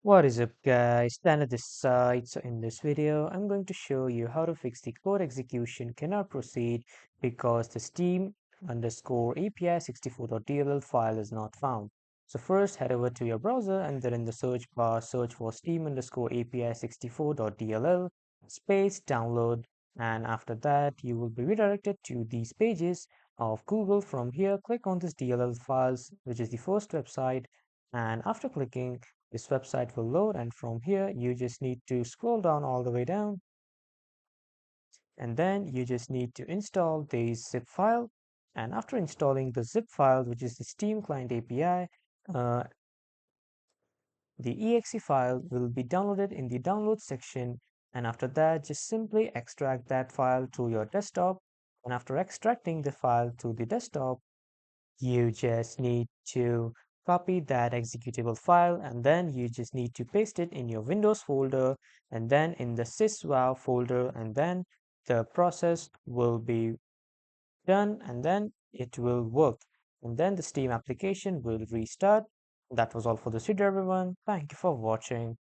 What is up guys, Tanner this side. So in this video I'm going to show you how to fix the code execution cannot proceed because the steam underscore API64.dll file is not found. So first head over to your browser and then in the search bar search for steam underscore API64.dll space download, and after that you will be redirected to these pages of Google. From here click on this DLL files, which is the first website, and after clicking this website will load, and from here you just need to scroll down all the way down, and then you just need to install the zip file. And after installing the zip file, which is the Steam Client API, the exe file will be downloaded in the download section, and after that just simply extract that file to your desktop. And after extracting the file to the desktop, you just need to copy that executable file, and then you just need to paste it in your Windows folder and then in the syswow folder, and then the process will be done and then it will work, and then the Steam application will restart. That was all for this video everyone. Thank you for watching.